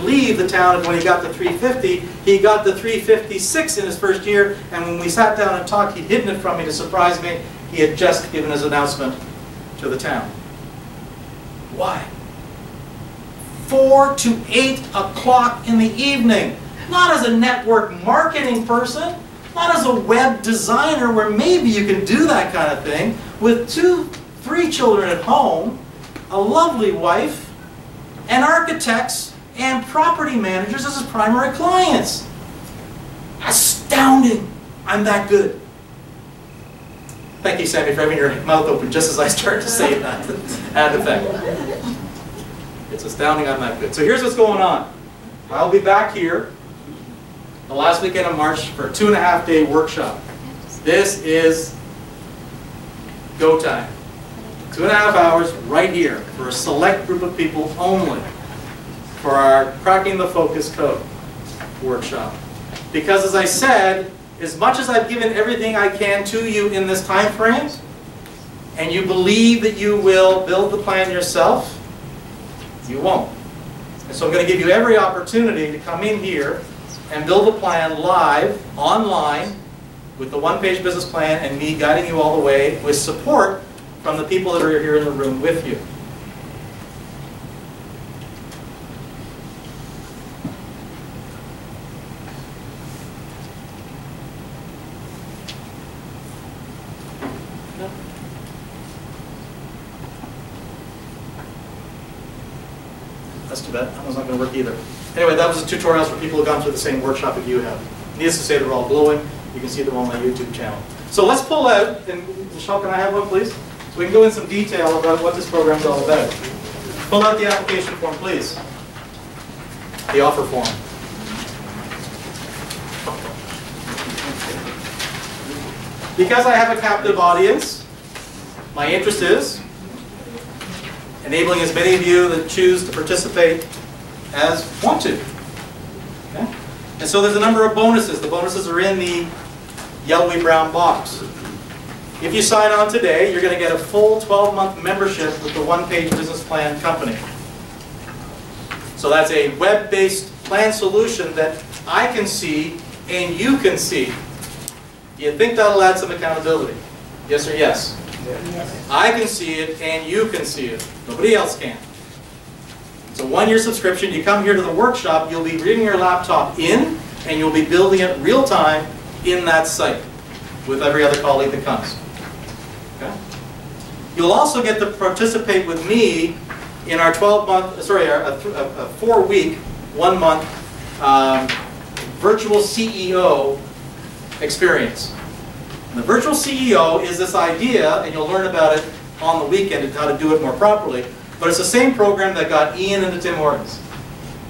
leave the town, and when he got to 350, he got to 356 in his first year, and when we sat down and talked, he'd hidden it from me to surprise me. He had just given his announcement to the town. Why? 4 to 8 o'clock in the evening. Not as a network marketing person, not as a web designer where maybe you can do that kind of thing, with 2, 3 children at home, a lovely wife, and architects and property managers as his primary clients. Astounding. I'm that good. Thank you, Sammy, for having your mouth open just as I started to say that. Add effect. It's astounding I'm that good. So here's what's going on. I'll be back here the last weekend of March for a 2.5-day workshop. This is go time. 2.5 hours right here for a select group of people only for our Cracking the Focus Code workshop. Because as I said, as much as I've given everything I can to you in this time frame, and you believe that you will build the plan yourself, you won't. And so I'm going to give you every opportunity to come in here and build a plan live, online, with the one-page business plan and me guiding you all the way with support from the people that are here in the room with you. That's too bad. That one's not going to work either. Anyway, that was a tutorial for people who have gone through the same workshop that you have. Needless to say, they're all glowing. You can see them on my YouTube channel. So let's pull out, and Michelle, can I have one, please? So we can go in some detail about what this program is all about. Pull out the application form, please. The offer form. Because I have a captive audience, my interest is enabling as many of you that choose to participate as want to. Okay? And so there's a number of bonuses. The bonuses are in the yellowy brown box. If you sign on today, you're going to get a full 12-month membership with the One-Page Business Plan Company. So that's a web-based plan solution that I can see and you can see. Do you think that'll add some accountability? Yes or yes? Yes. I can see it and you can see it. Nobody else can. It's a 1-year subscription. You come here to the workshop, you'll be bringing your laptop in and you'll be building it real time in that site with every other colleague that comes. Okay? You'll also get to participate with me in our 12-month, sorry, a 4-week, 1-month virtual CEO experience. And the virtual CEO is this idea, and you'll learn about it on the weekend and how to do it more properly, but it's the same program that got Ian into Tim Hortons,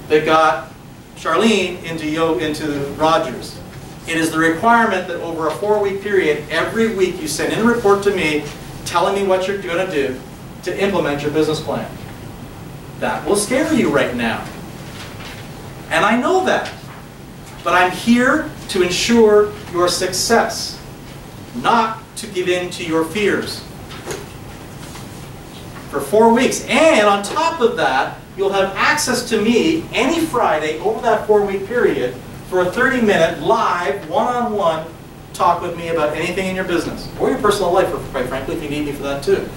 that got Charlene into Rogers. It is the requirement that over a 4-week period, every week you send in a report to me telling me what you're going to do to implement your business plan. That will scare you right now. And I know that. But I'm here to ensure your success, not to give in to your fears. For 4 weeks. And on top of that, you'll have access to me any Friday over that 4-week period for a 30-minute live, one-on-one talk with me about anything in your business. Or your personal life, quite frankly, if you need me for that too.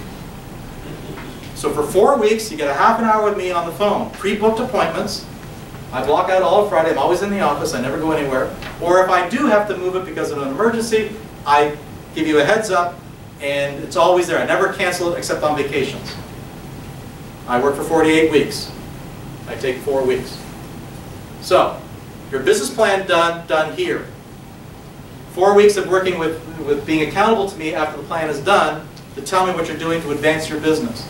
So for 4 weeks, you get a half an hour with me on the phone. Pre-booked appointments. I block out all of Friday. I'm always in the office. I never go anywhere. Or if I do have to move it because of an emergency, I give you a heads up, and it's always there. I never cancel it except on vacations. I work for 48 weeks. I take 4 weeks. So, your business plan done here. 4 weeks of working with being accountable to me after the plan is done to tell me what you're doing to advance your business.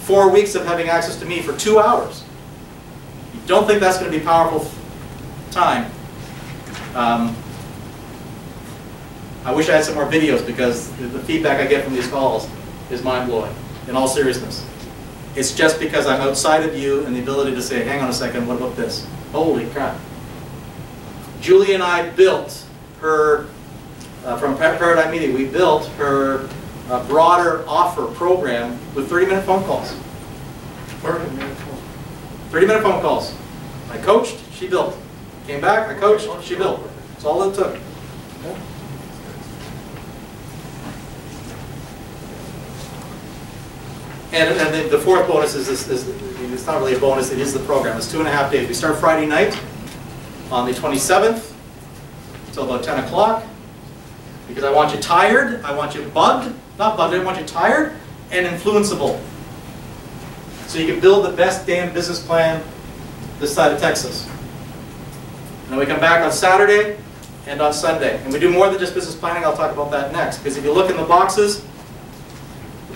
4 weeks of having access to me for 2 hours. You don't think that's going to be powerful time? I wish I had some more videos because the feedback I get from these calls is mind-blowing, in all seriousness. It's just because I'm outside of you and the ability to say, hang on a second, what about this? Holy crap. Julie and I built her, from Paradigm Media, we built her broader offer program with 30-minute phone calls. 30-minute phone calls. coached, she built. Came back, I coached, she built. That's all it took. Okay. And the fourth bonus is it's not really a bonus, it is the program. It's 2.5 days. We start Friday night on the 27th until about 10 o'clock. Because I want you tired, I want you bugged, not bugged, I want you tired and influenceable. So you can build the best damn business plan this side of Texas. And then we come back on Saturday and on Sunday. And we do more than just business planning, I'll talk about that next. Because if you look in the boxes,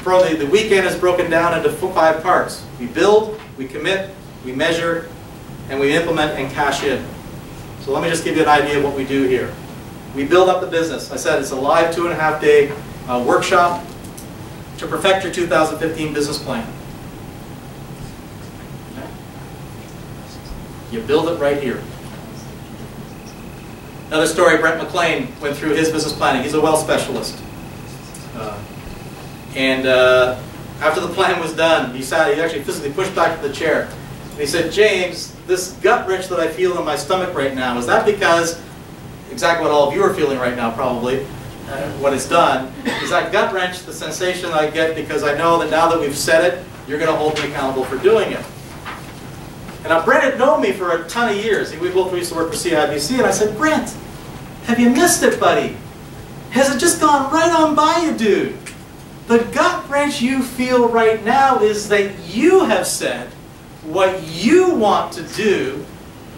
the weekend is broken down into 5 parts. We build, we commit, we measure, and we implement and cash in. So let me just give you an idea of what we do here. We build up the business. I said it's a live 2.5 day workshop to perfect your 2015 business plan. Okay. You build it right here. Another story, Brent McLean went through his business planning. He's a wealth specialist. After the plan was done, he actually physically pushed back to the chair. And he said, James, this gut wrench that I feel in my stomach right now, is that because, exactly what all of you are feeling right now probably, what it's done, is that gut wrench the sensation I get because I know that now that we've said it, you're going to hold me accountable for doing it. And now Brent had known me for a ton of years. We both used to work for CIBC, and I said, Brent, have you missed it, buddy? Has it just gone right on by you, dude? The gut wrench you feel right now is that you have said what you want to do,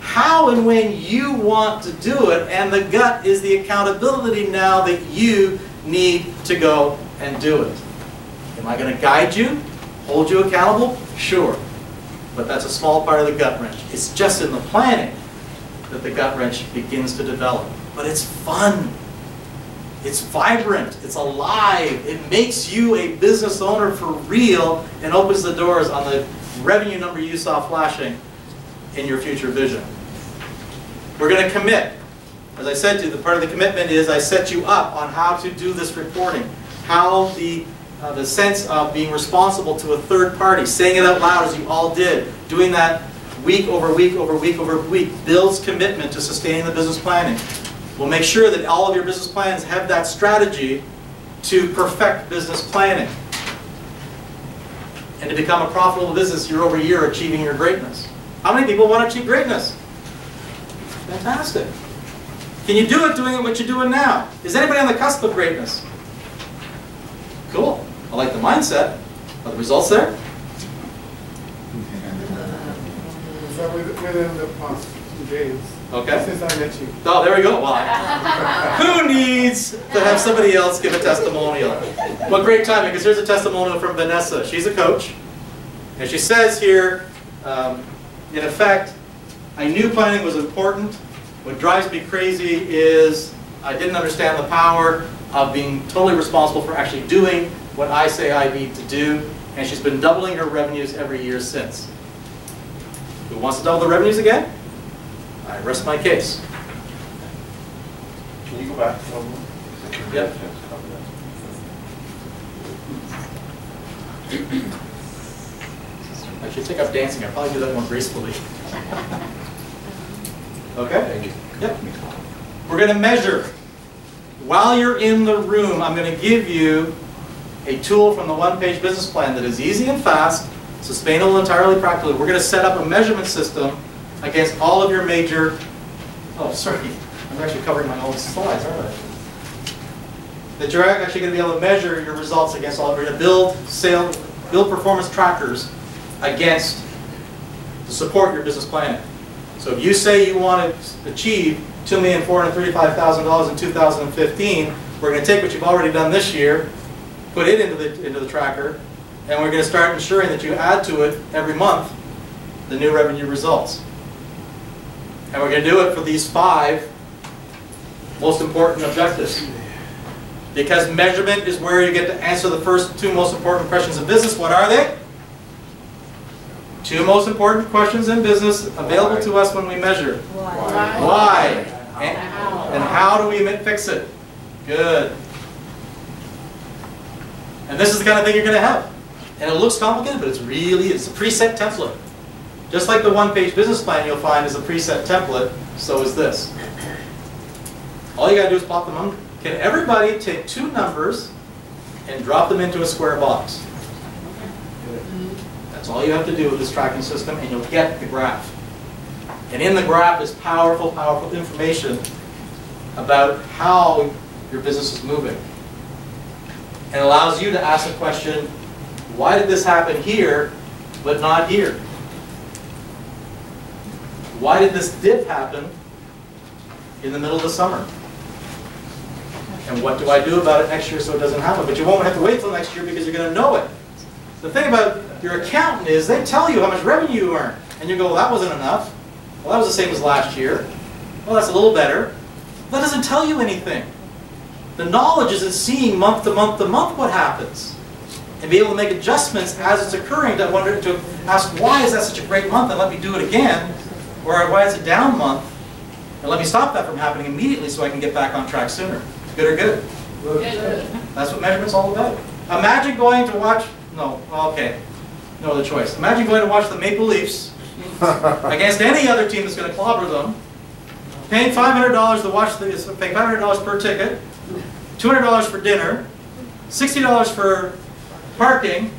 how and when you want to do it, and the gut is the accountability now that you need to go and do it. Am I going to guide you, hold you accountable? Sure. But that's a small part of the gut wrench. It's just in the planning that the gut wrench begins to develop. But it's fun. It's vibrant. It's alive. It makes you a business owner for real and opens the doors on the revenue number you saw flashing in your future vision. We're going to commit. As I said to you, the part of the commitment is I set you up on how to do this reporting. How the sense of being responsible to a third party, saying it out loud as you all did, doing that week over week over week over week, builds commitment to sustaining the business planning. We'll make sure that all of your business plans have that strategy to perfect business planning and to become a profitable business year over year, achieving your greatness. How many people want to achieve greatness? Fantastic. Can you do it doing what you're doing now? Is anybody on the cusp of greatness? Cool. I like the mindset. Are the results there? So within the past 2 days, okay. Since I met you. Oh, there we go. Well, who needs to have somebody else give a testimonial? Well, great timing, because here's a testimonial from Vanessa. She's a coach. And she says here, in effect, I knew planning was important. What drives me crazy is I didn't understand the power of being totally responsible for actually doing what I say I need to do. And she's been doubling her revenues every year since. Who wants to double the revenues again? I rest my case. Can you go back? Yep. I should take up dancing. I'll probably do that more gracefully. Okay? Thank you. Yep. We're going to measure. While you're in the room, I'm going to give you a tool from the one-page business plan that is easy and fast, sustainable, entirely practical. We're going to set up a measurement system against all of your major... Oh, sorry. I'm actually covering my own slides, aren't I? That you're actually going to be able to measure your results against all of your... Build performance trackers against to support your business planning. So if you say you want to achieve $2,435,000 in 2015, we're going to take what you've already done this year, put it into the tracker, and we're going to start ensuring that you add to it every month the new revenue results. And we're going to do it for these 5 most important objectives. Because measurement is where you get to answer the first 2 most important questions in business. What are they? 2 most important questions in business available to us when we measure. Why? And how do we fix it? Good. And this is the kind of thing you're going to have. And it looks complicated, but it's a preset template. Just like the one-page business plan you'll find is a preset template, so is this. All you got to do is plop them on. Can everybody take two numbers and drop them into a square box? That's all you have to do with this tracking system, and you'll get the graph. And in the graph is powerful, powerful information about how your business is moving. And it allows you to ask the question, why did this happen here, but not here? Why did this dip happen in the middle of the summer? And what do I do about it next year so it doesn't happen? But you won't have to wait till next year because you're going to know it. The thing about your accountant is they tell you how much revenue you earn. And you go, well, that wasn't enough. Well, that was the same as last year. Well, that's a little better. That doesn't tell you anything. The knowledge is in seeing month to month to month what happens. And be able to make adjustments as it's occurring to ask, why is that such a great month and let me do it again? Or why is it a down month? And let me stop that from happening immediately so I can get back on track sooner. Good or good? Good. That's what measurement's all about. Imagine going to watch, no, okay, no other choice. Imagine going to watch the Maple Leafs against any other team that's going to clobber them, paying $500 to watch paying $500 per ticket, $200 for dinner, $60 for parking,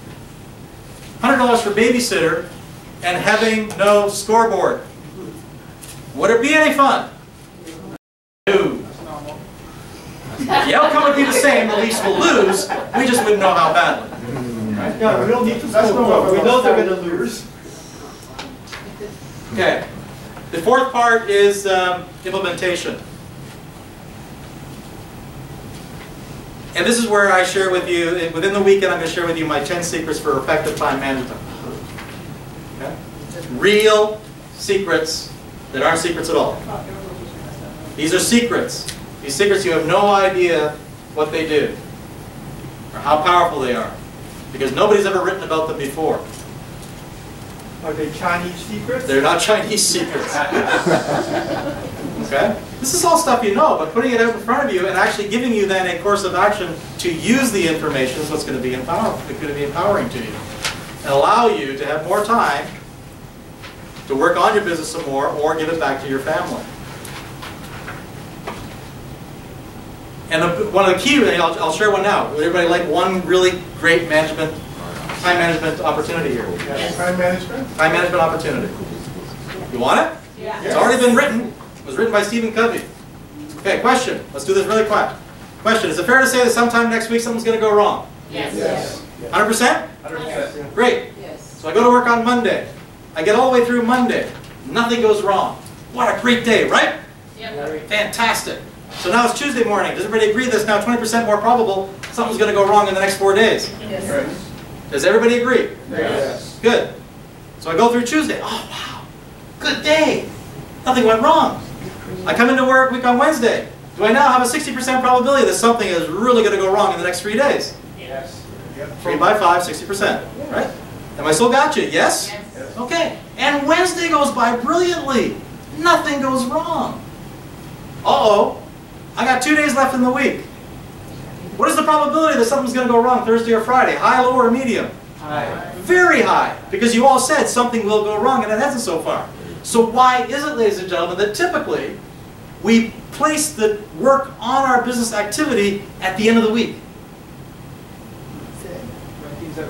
$100 for babysitter, and having no scoreboard. Would it be any fun? No. The outcome would be the same, the Leafs will lose, we just wouldn't know how badly. Right? Yeah, we don't need to score. We know they're going to lose. Okay. The fourth part is implementation. And this is where I share with you, within the weekend I'm going to share with you my 10 secrets for effective time management. Okay? Real secrets that aren't secrets at all. These are secrets. These secrets, you have no idea what they do or how powerful they are because nobody's ever written about them before. Are they Chinese secrets? They're not Chinese secrets. Okay? This is all stuff you know, but putting it out in front of you and actually giving you then a course of action to use the information is what's going to be empowering to you and allow you to have more time to work on your business some more or give it back to your family. And one of the key, I'll share one now. Would everybody like one really great time management opportunity here? Yes. Time management? Time management opportunity. You want it? Yeah. It's already been written. It was written by Stephen Covey. Okay, question. Let's do this really quick. Question. Is it fair to say that sometime next week something's going to go wrong? Yes. Yes. 100%? 100%. Great. Yes. So I go to work on Monday. I get all the way through Monday. Nothing goes wrong. What a great day, right? Yep. Fantastic. So now it's Tuesday morning. Does everybody agree that it's now 20% more probable something's going to go wrong in the next 4 days? Yes. Does everybody agree? Yes. Good. So I go through Tuesday. Oh, wow. Good day. Nothing went wrong. I come into work week on Wednesday. Do I now have a 60% probability that something is really going to go wrong in the next 3 days? Yes. 3 by 5, 60%. Right? Am I still got you? Yes? Yes. Okay. And Wednesday goes by brilliantly. Nothing goes wrong. Uh-oh. I got 2 days left in the week. What is the probability that something's going to go wrong Thursday or Friday? High, low, or medium? High. Very high. Because you all said something will go wrong, and it hasn't so far. So why is it, ladies and gentlemen, that typically we place the work on our business activity at the end of the week?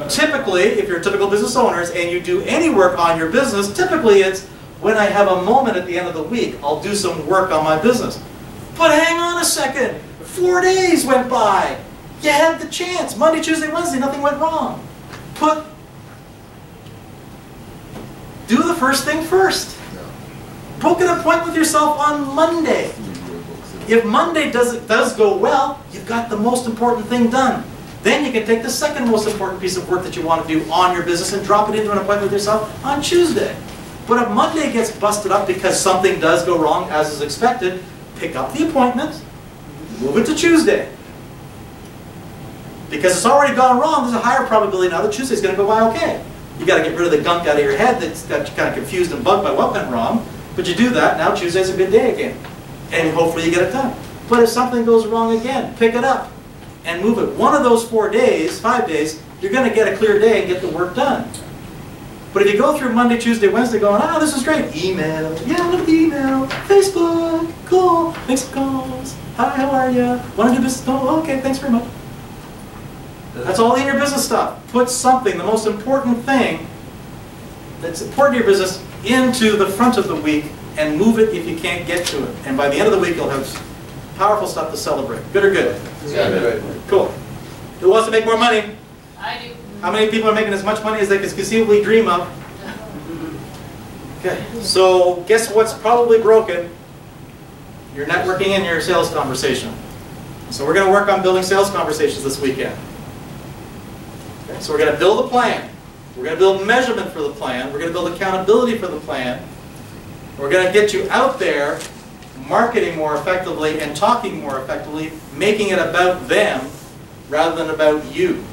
Typically, if you're typical business owners and you do any work on your business, typically it's when I have a moment at the end of the week, I'll do some work on my business. But hang on a second. 4 days went by. You had the chance. Monday, Tuesday, Wednesday, nothing went wrong. Do the first thing first. Book an appointment with yourself on Monday. If Monday does go well, you've got the most important thing done. Then you can take the second most important piece of work that you want to do on your business and drop it into an appointment with yourself on Tuesday. But if Monday gets busted up because something does go wrong as is expected, pick up the appointment, move it to Tuesday. Because it's already gone wrong, there's a higher probability now that Tuesday's going to go by okay. You got to get rid of the gunk out of your head that's got you kind of confused and bugged by what went wrong. But you do that, now Tuesday's a good day again. And hopefully you get it done. But if something goes wrong again, pick it up and move it. One of those 4 days, 5 days, you're going to get a clear day and get the work done. But if you go through Monday, Tuesday, Wednesday going, ah, this is great. Email. Yeah, look at the email. Facebook. Cool. Thanks for calls. Hi, how are you? Want to do business? Oh, okay, thanks very much. That's all in your business stuff. Put something, the most important thing that's important to your business, into the front of the week and move it if you can't get to it. And by the end of the week, you'll have powerful stuff to celebrate. Good or good? Yeah, good. Cool. Who wants to make more money? I do. How many people are making as much money as they can conceivably dream of? Okay. So guess what's probably broken? Your networking and your sales conversation. So we're going to work on building sales conversations this weekend. Okay. So we're going to build a plan. We're going to build measurement for the plan. We're going to build accountability for the plan. We're going to get you out there marketing more effectively and talking more effectively, making it about them rather than about you.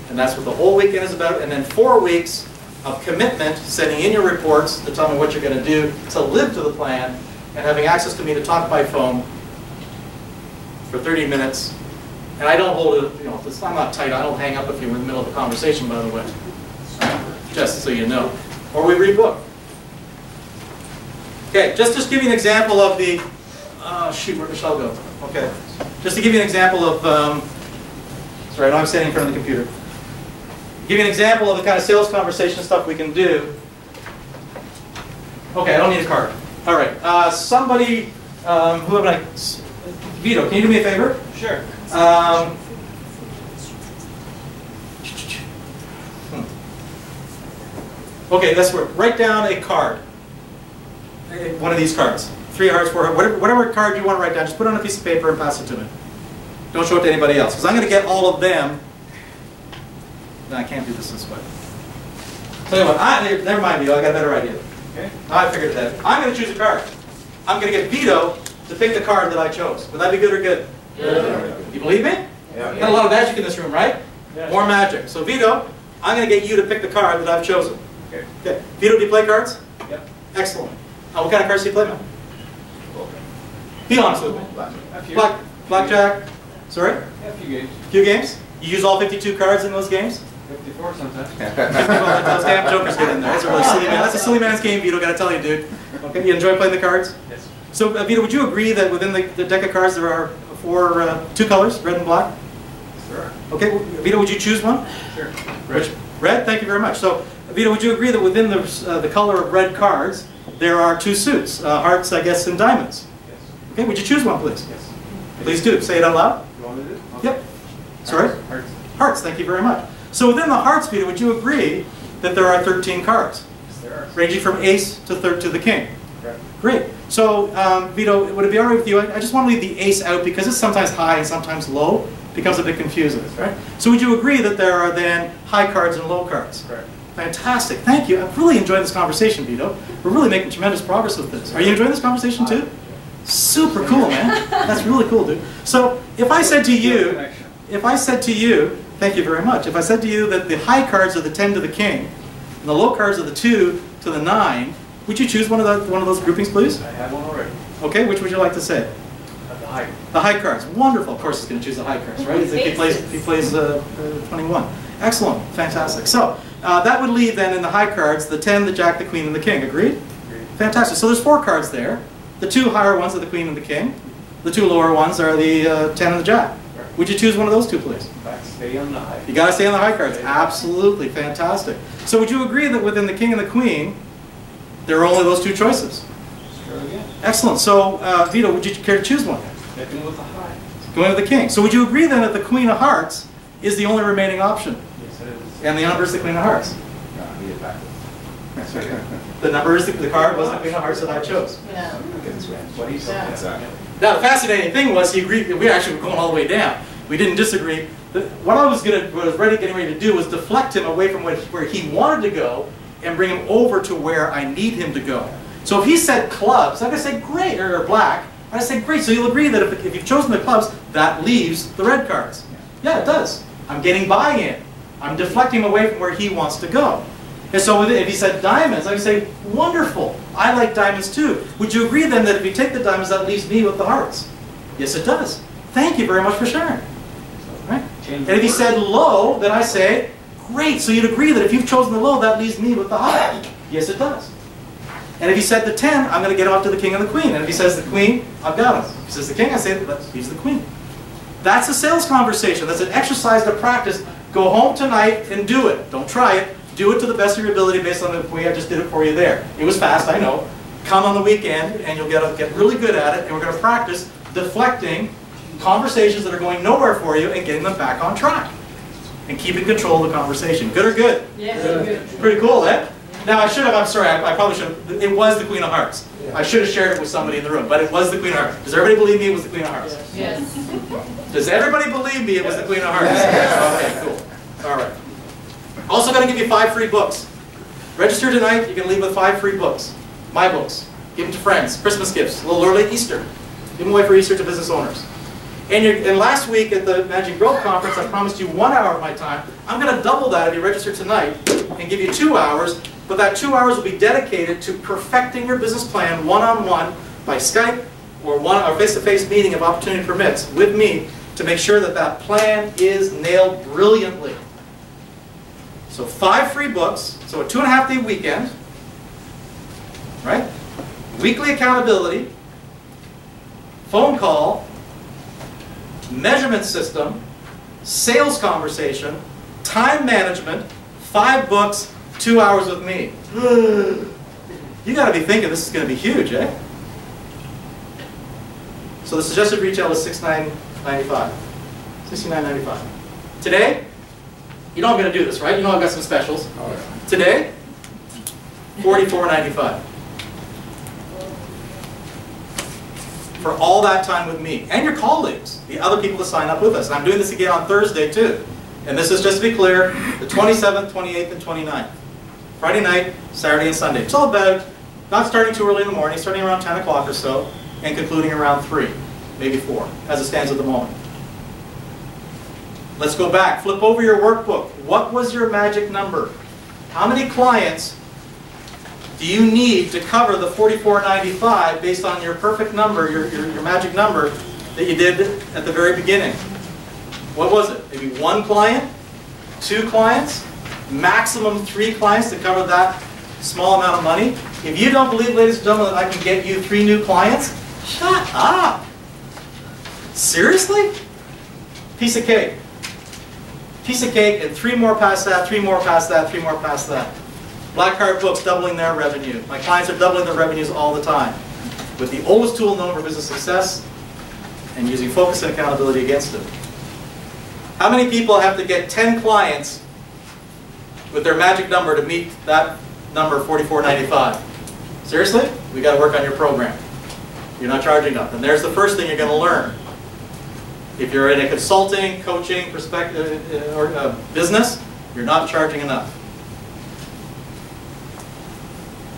And that's what the whole weekend is about. And then 4 weeks of commitment, sending in your reports to tell me what you're going to do to live to the plan, and having access to me to talk by phone for 30 minutes. And I don't hold it, I'm not tight. I don't hang up if you're in the middle of a conversation, by the way. Just so you know. Or we rebook. Okay, just to give you an example of the, shoot, where'd Michelle go? Okay, just to give you an example of, sorry, I know I'm standing in front of the computer. Give you an example of the kind of sales conversation stuff we can do. Okay, I don't need a card. All right, somebody, who have I? Vito, can you do me a favor? Sure. Okay, let's write down a card. One of these cards. 3 hearts, 4 hearts, whatever card you want to write down, just put it on a piece of paper and pass it to me. Don't show it to anybody else, because I'm going to get all of them. No, I can't do this way. Tell you what, never mind, Vito, I got a better idea. Okay. I figured it out. I'm going to choose a card. I'm going to get Vito to pick the card that I chose. Would that be good or good? Good. You believe me? Yeah. Got a lot of magic in this room, right? Yeah. More magic. So Vito, I'm going to get you to pick the card that I've chosen. Okay. Okay. Vito, do you play cards? Yep. Excellent. What kind of cards do you play, man? Be honest with me. A few. Blackjack. Sorry? Yeah, a few games. Few games? You use all 52 cards in those games? 54 sometimes. Those damn jokers get in there. That's a really silly man. That's a silly man's game, Vito, gotta tell you, dude. Okay, you enjoy playing the cards? Yes. So, Vito, would you agree that within the deck of cards there are 2 colors, red and black? Sure. Okay, Vito, would you choose one? Sure. Red. Red? Thank you very much. So, Vito, would you agree that within the color of red cards, there are 2 suits, hearts, I guess, and diamonds? Yes. Okay, would you choose one, please? Yes. Please do. Say it out loud. You want me to do it? Yep. Sorry? Hearts. Hearts, thank you very much. So within the hearts, Vito, would you agree that there are 13 cards? Yes, there are. Ranging from ace to the king. Correct. Great. So, Vito, would it be all right with you? I just want to leave the ace out because it's sometimes high and sometimes low. It becomes a bit confusing, right? So would you agree that there are then high cards and low cards? Correct. Fantastic. Thank you. I've really enjoyed this conversation, Vito. We're really making tremendous progress with this. Are you enjoying this conversation too? Super cool, man. That's really cool, dude. So if I said to you, thank you very much. If I said to you that the high cards are the 10 to the king, and the low cards are the 2 to the 9, would you choose one of those groupings, please? I have one already. Okay, which would you like to say? The high. The high cards. Wonderful. Of course he's going to choose the high cards, right? He plays 21. Excellent. Fantastic. So that would leave then in the high cards the 10, the jack, the queen, and the king. Agreed? Agreed. Fantastic. So there's 4 cards there. The 2 higher ones are the queen and the king. The 2 lower ones are the 10 and the jack. Would you choose one of those 2, please? Stay on the high. You got to stay on the high cards. Absolutely. Fantastic. So would you agree that within the king and the queen, there are only those 2 choices? Sure again. Excellent. So, Vito, would you care to choose one? Sticking with the high. Going with the king. So would you agree then that the queen of hearts is the only remaining option? Yes, it is. And the number is the queen of hearts? No, I need it backwards. The number is the card was the queen of hearts that I chose. Yeah. What he said. Exactly. Now, the fascinating thing was he agreed. We actually were going all the way down. We didn't disagree. What I was getting ready to do was deflect him away from where he wanted to go and bring him over to where I need him to go. So if he said clubs, I'm going to say great, or black. I say great. So you'll agree that if you've chosen the clubs, that leaves the red cards. Yeah, it does. I'm getting buy-in. I'm deflecting away from where he wants to go. And so if he said diamonds, I would say, wonderful. I like diamonds too. Would you agree then that if you take the diamonds, that leaves me with the hearts? Yes, it does. Thank you very much for sharing. Right? And if he said low, then I say, Great, so you'd agree that if you've chosen the low, that leaves me with the high. Yes, it does. And if he said the 10, I'm going to get off to the king and the queen. And if he says the queen, I've got him. If he says the king, I say he's the queen. That's a sales conversation. That's an exercise to practice. Go home tonight and do it. Don't try it. Do it to the best of your ability based on the way I just did it for you there. It was fast, I know. Come on the weekend and you'll get really good at it. And we're going to practice deflecting conversations that are going nowhere for you and getting them back on track. And keeping control of the conversation. Good or good? Yes, good. Pretty cool, eh? Now I should have, I'm sorry, I probably should have, it was the Queen of Hearts. I should have shared it with somebody in the room, but it was the Queen of Hearts. Does everybody believe me it was the Queen of Hearts? Yes. Does everybody believe me it was the Queen of Hearts? Okay, cool. All right. Also going to give you 5 free books. Register tonight, you can leave with 5 free books. My books. Give them to friends. Christmas gifts. A little early, Easter. Give them away for Easter to business owners. And last week at the Magic Growth Conference, I promised you 1 hour of my time. I'm going to double that if you register tonight and give you 2 hours. But that 2 hours will be dedicated to perfecting your business plan one-on-one by Skype or face-to-face meeting if opportunity permits with me to make sure that that plan is nailed brilliantly. So 5 free books, so a 2.5-day weekend, right? Weekly accountability, phone call, measurement system, sales conversation, time management, 5 books, 2 hours with me. You got to be thinking this is going to be huge, eh? So the suggested retail is $69.95. $69.95. Today, you know I'm going to do this, right? You know I've got some specials. Oh, yeah. Today, $44.95. For all that time with me and your colleagues, the other people that sign up with us. And I'm doing this again on Thursday too. And this is, just to be clear, the 27th, 28th, and 29th. Friday night, Saturday, and Sunday. It's all about not starting too early in the morning, starting around 10 o'clock or so, and concluding around 3, maybe 4, as it stands at the moment. Let's go back. Flip over your workbook. What was your magic number? How many clients do you need to cover the $44.95 based on your perfect number, your magic number that you did at the very beginning? What was it? Maybe 1 client? 2 clients? Maximum 3 clients to cover that small amount of money? If you don't believe, ladies and gentlemen, that I can get you 3 new clients, shut up! Seriously? Piece of cake. Piece of cake, and 3 more past that, 3 more past that, 3 more past that. Black Card Books doubling their revenue. My clients are doubling their revenues all the time. With the oldest tool known for business success, and using focus and accountability against it. How many people have to get 10 clients with their magic number to meet that number, $44.95? Seriously? We got to work on your program. You're not charging enough. And there's the first thing you're going to learn. If you're in a consulting, coaching perspective or business, you're not charging enough.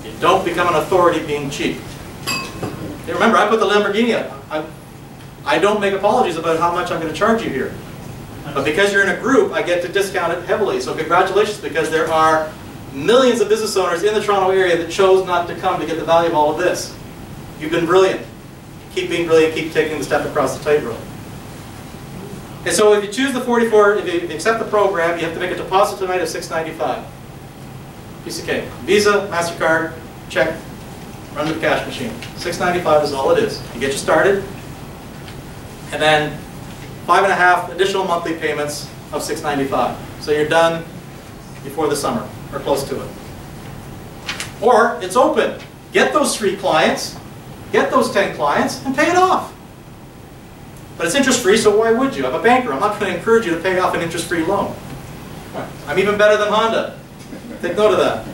You don't become an authority being cheap. Hey, remember, I put the Lamborghini up. I don't make apologies about how much I'm going to charge you here. But because you're in a group, I get to discount it heavily. So congratulations, because there are millions of business owners in the Toronto area that chose not to come to get the value of all of this. You've been brilliant. Keep being brilliant, keep taking the step across the tightrope. And so if you choose the 44, if you accept the program, you have to make a deposit tonight of $6.95. Piece of cake. Visa, MasterCard, check, run the cash machine. $6.95 is all it is. You get you started, and then 5.5 additional monthly payments of $6.95. So you're done before the summer, or close to it. Or it's open. Get those 3 clients, get those 10 clients, and pay it off. But it's interest-free, so why would you? I'm a banker. I'm not going to encourage you to pay off an interest-free loan. I'm even better than Honda. Take note of that.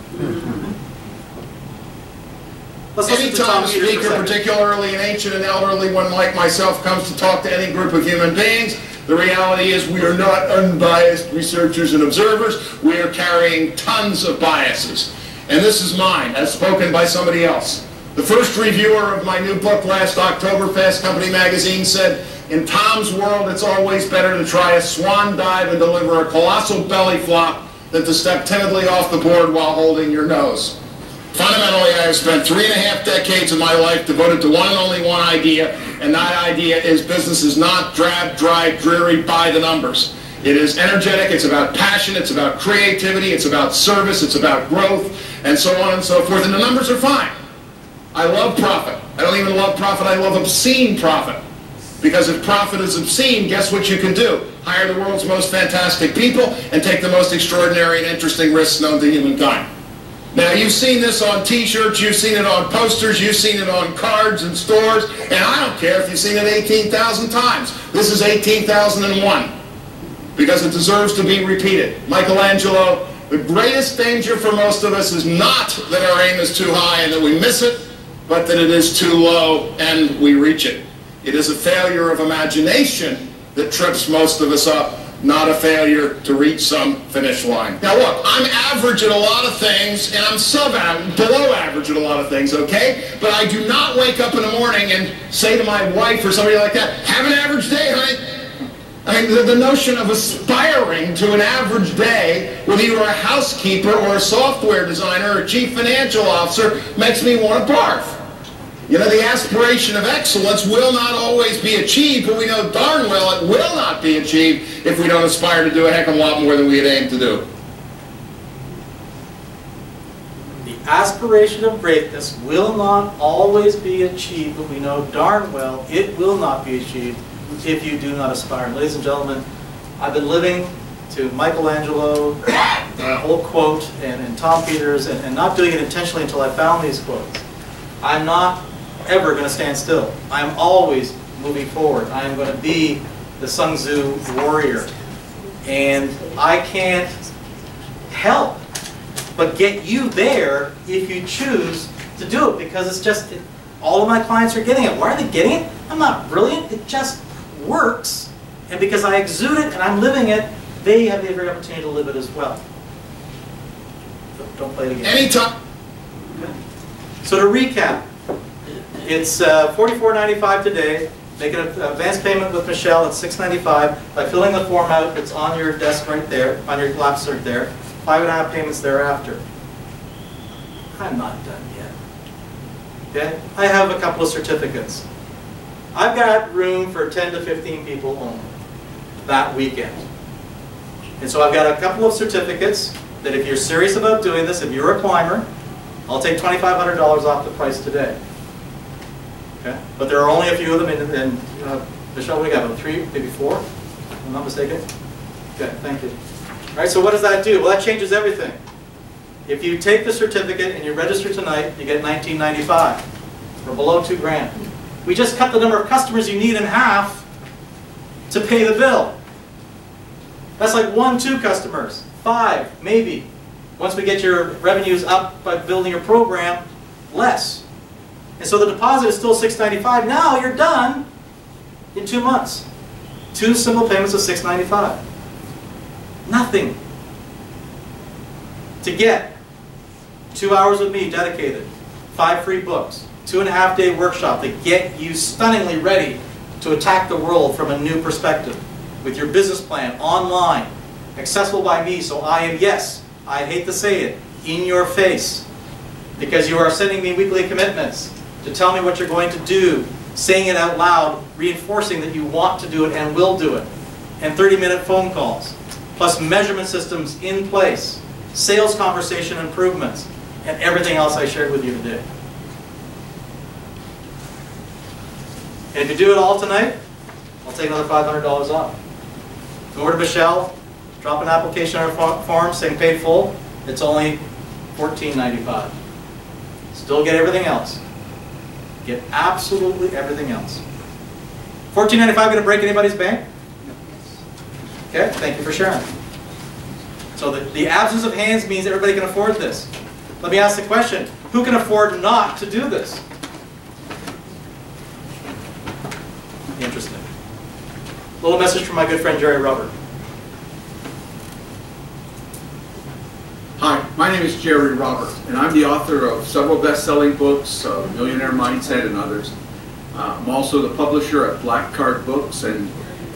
Let's listen to Tom Anytime a Peters speaker, for a second. particularly an ancient and elderly one like myself, comes to talk to any group of human beings, the reality is we are not unbiased researchers and observers. We are carrying tons of biases. And this is mine, as spoken by somebody else. The first reviewer of my new book last October, Fast Company magazine, said, "In Tom's world, it's always better to try a swan dive and deliver a colossal belly flop than to step timidly off the board while holding your nose." Fundamentally, I have spent 3.5 decades of my life devoted to one and only one idea, and that idea is business is not drab, dry, dreary, by the numbers. It is energetic, it's about passion, it's about creativity, it's about service, it's about growth, and so on and so forth. And the numbers are fine. I love profit. I don't even love profit, I love obscene profit. Because if profit is obscene, guess what you can do? Hire the world's most fantastic people and take the most extraordinary and interesting risks known to humankind. Now, you've seen this on t-shirts, you've seen it on posters, you've seen it on cards in stores, and I don't care if you've seen it 18,000 times. This is 18,001, because it deserves to be repeated. Michelangelo, the greatest danger for most of us is not that our aim is too high and that we miss it, but that it is too low and we reach it. It is a failure of imagination that trips most of us up, not a failure to reach some finish line. Now look, I'm average at a lot of things, and I'm below average at a lot of things, okay? But I do not wake up in the morning and say to my wife or somebody like that, have an average day, honey. I mean, the notion of aspiring to an average day, whether you're a housekeeper or a software designer or a chief financial officer, makes me want to barf. You know, the aspiration of excellence will not always be achieved, but we know darn well it will not be achieved if we don't aspire to do a heck of a lot more than we had aimed to do. The aspiration of greatness will not always be achieved, but we know darn well it will not be achieved if you do not aspire. Ladies and gentlemen, I've been living to Michelangelo, old quote, and Tom Peters, and not doing it intentionally until I found these quotes. I'm not ever going to stand still. I'm always moving forward. I am going to be the Sun Tzu warrior. And I can't help but get you there if you choose to do it, because it's just, all of my clients are getting it. Why are they getting it? I'm not brilliant. It just works. And because I exude it and I'm living it, they have every opportunity to live it as well. So don't play it again. Anytime. Okay. So to recap, it's $44.95 today. Make an advance payment with Michelle at $6.95 by filling the form out. It's on your desk right there, on your lap right there. 5.5 payments thereafter. I'm not done yet. Okay? I have a couple of certificates. I've got room for 10 to 15 people only that weekend. And so I've got a couple of certificates that if you're serious about doing this, if you're a climber, I'll take $2,500 off the price today. Okay? But there are only a few of them, and Michelle, we got 3, maybe 4, if I'm not mistaken. Okay, thank you. All right, so what does that do? Well, that changes everything. If you take the certificate and you register tonight, you get $19.95, or below $2 grand. We just cut the number of customers you need in half to pay the bill. That's like 1, 2 customers, 5, maybe. Once we get your revenues up by building your program, less. And so the deposit is still $6.95. Now you're done in 2 months. 2 simple payments of $6.95. Nothing. To get 2 hours with me dedicated, 5 free books, 2.5-day workshop that get you stunningly ready to attack the world from a new perspective with your business plan online, accessible by me, so I am, yes, I hate to say it, in your face, because you are sending me weekly commitments to tell me what you're going to do, saying it out loud, reinforcing that you want to do it and will do it, and 30-minute phone calls, plus measurement systems in place, sales conversation improvements, and everything else I shared with you today. And if you do it all tonight, I'll take another $500 off. Go over to Michelle, drop an application on our form saying paid full. It's only $14.95. Still get everything else. Get absolutely everything else. $14.95 going to break anybody's bank? Okay, thank you for sharing. So the absence of hands means everybody can afford this. Let me ask the question, who can afford not to do this? Interesting. A little message from my good friend Jerry Robert. Hi, my name is Jerry Robert, and I'm the author of several best-selling books, Millionaire Mindset and others. I'm also the publisher at Black Card Books, and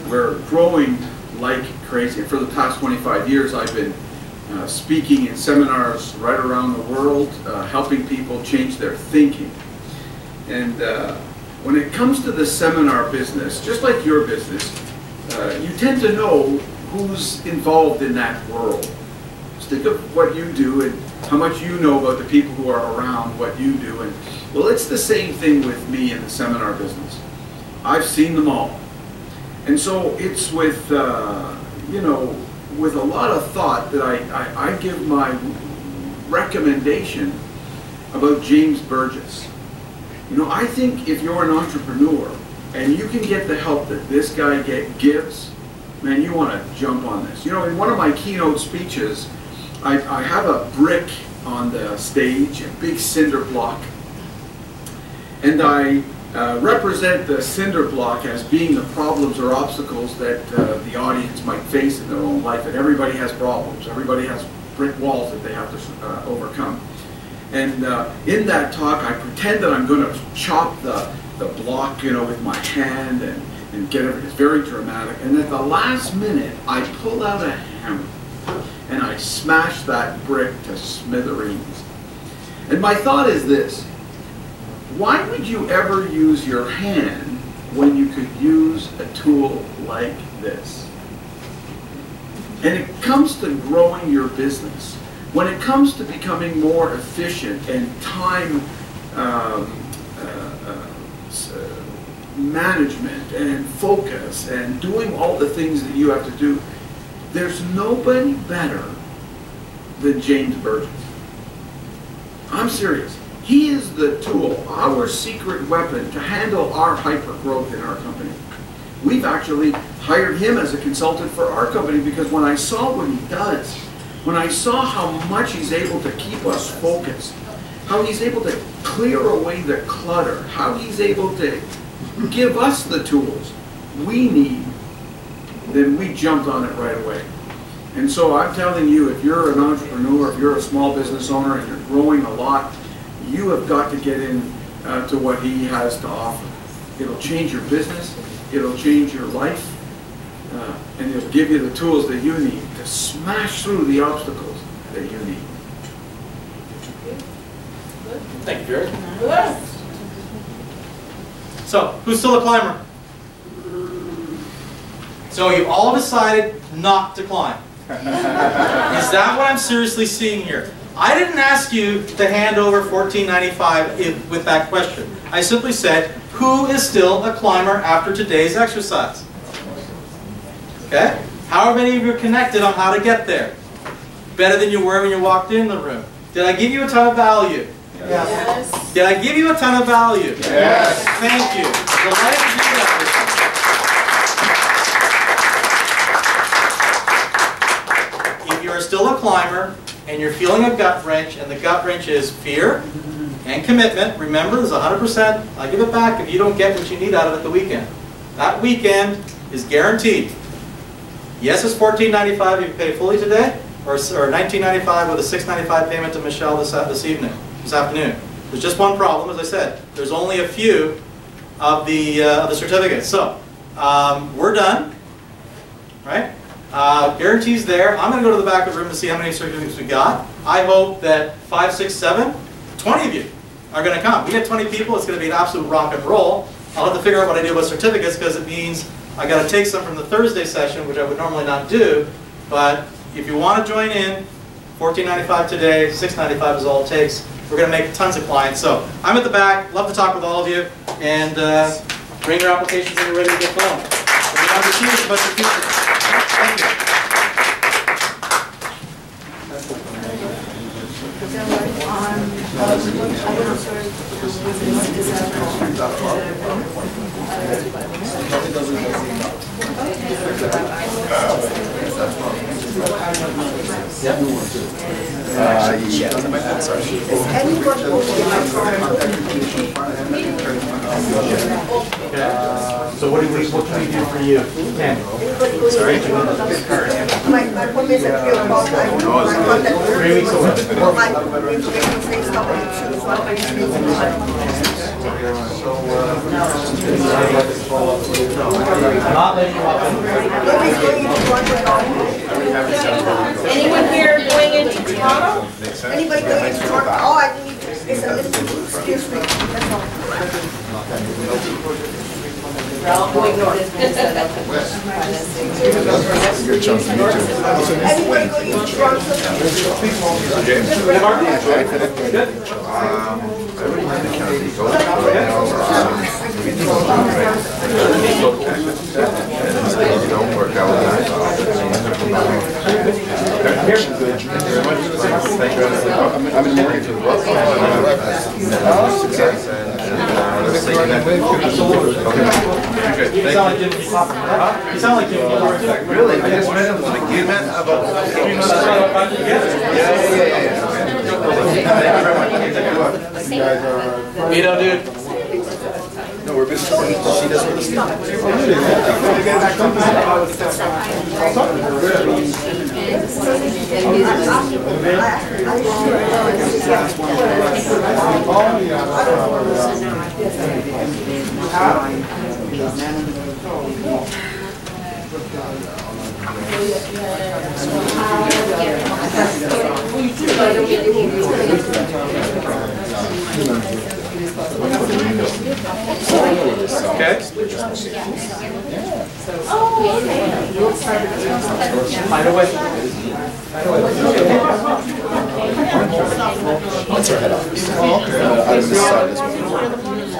we're growing like crazy. And for the past 25 years, I've been speaking in seminars right around the world, helping people change their thinking. And when it comes to the seminar business, just like your business, you tend to know who's involved in that world. Just think of what you do and how much you know about the people who are around what you do. And well, it's the same thing with me in the seminar business. I've seen them all. And so it's with, you know, with a lot of thought that I give my recommendation about James Burgess. You know, I think if you're an entrepreneur and you can get the help that this guy gives, man, you want to jump on this. You know, in one of my keynote speeches, I have a brick on the stage, a big cinder block, and I represent the cinder block as being the problems or obstacles that the audience might face in their own life. And everybody has problems. Everybody has brick walls that they have to overcome. And in that talk, I pretend that I'm going to chop the block, you know, with my hand and get everything. It's very dramatic. And at the last minute, I pull out a hammer and I smash that brick to smithereens. And my thought is this: why would you ever use your hand when you could use a tool like this? And it comes to growing your business. When it comes to becoming more efficient and time management and focus and doing all the things that you have to do, there's nobody better than James Burgess. I'm serious. He is the tool, our secret weapon to handle our hyper growth in our company. We've actually hired him as a consultant for our company because when I saw what he does, when I saw how much he's able to keep us focused, how he's able to clear away the clutter, how he's able to give us the tools we need, then we jumped on it right away. And so I'm telling you, if you're an entrepreneur, if you're a small business owner and you're growing a lot, you have got to get in to what he has to offer. It'll change your business, it'll change your life, and it'll give you the tools that you need to smash through the obstacles that you need. Thank you, Jared. So, who's still a climber? So you all decided not to climb. Is that what I'm seriously seeing here? I didn't ask you to hand over $14.95 with that question. I simply said, who is still a climber after today's exercise? Okay? How many of you are connected on how to get there? Better than you were when you walked in the room. Did I give you a ton of value? Yes. Did I give you a ton of value? Yes. Thank you. Delighted to do that. If you are still a climber and you're feeling a gut wrench, and the gut wrench is fear and commitment, remember there's 100%, I'll give it back if you don't get what you need out of it the weekend. That weekend is guaranteed. Yes, it's $14.95 if you pay fully today, or $19.95 with a $6.95 payment to Michelle this afternoon. There's just one problem, as I said. There's only a few of the certificates. So, we're done, right? Guarantees there. I'm going to go to the back of the room to see how many certificates we got. I hope that 5, 6, 7, 20 of you are going to come. We get 20 people, it's going to be an absolute rock and roll. I'll have to figure out what I do about certificates because it means I got to take some from the Thursday session, which I would normally not do. But if you want to join in, $14.95 today, $6.95 is all it takes. We're going to make tons of clients. So I'm at the back. Love to talk with all of you. And bring your applications when you're ready to get going. We'll be on to see you about the future. Thank you. So what can we do for you? Sorry? 3 weeks Not letting you walk in. Anyone here going into Toronto? Anybody going into Toronto? Oh, I need, it's a little, excuse me, that's all. Going north. Good chunk from you too. Everybody go use drugs. Good. Don't work out nice. I'm in morning for the book. Success and You sound like Jimmy. You sound like Jimmy. really, I just met him like you met about You know, dude. No, we're busy. She doesn't really stop. Okay. Find a way. That's our head office. Out of this side as well.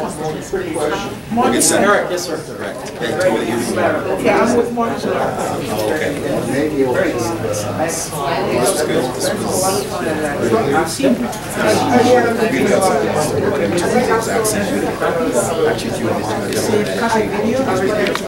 We'll get sent. Eric, yes, sir. Okay, totally easy. Okay, I'm with Marcia. Okay. This was good. This was the exact same. Actually, if you want to do this.